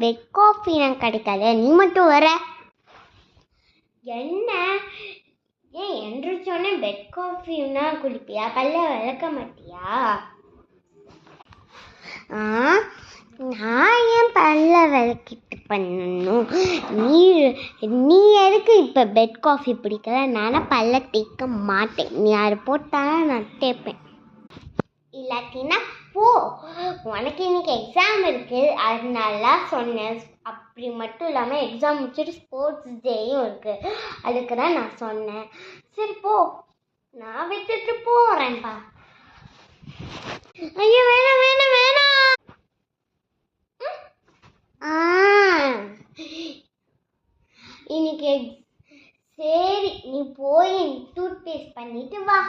Bed coffee எனக்கு கிடைக்காது, நீ மட்டும் வர. என்ன ஏன் எந்திரிச்சோடனே பெட் காஃபின்னா குடிப்பியா? பல்ல விளக்க மாட்டியா? நான் ஏன் பல்ல விளக்கிட்டு பண்ணணும்? நீ எதுக்கு இப்போ பெட் காஃபி பிடிக்கல? நானும் பல்ல தேய்க்க மாட்டேன். நீ யார் போட்டாலும் நான் தேய்ப்பேன். இல்லாட்டினா போ, உனக்கு இன்னைக்கு எக்ஸாம் இருக்குது அதனால சொன்னேன். அப்படி மட்டும் இல்லாமல் எக்ஸாம் முடிச்சுட்டு ஸ்போர்ட்ஸ் டேயும் இருக்குது, அதுக்கு தான் நான் சொன்னேன். சரி போ, நான் விட்டுட்டு போகிறேன்ப்பா. ஐயோ வேணாம் வேணாம் வேணாம். இன்னைக்கு சரி, நீ போய் டூத் பேஸ்ட் பண்ணிட்டு வா.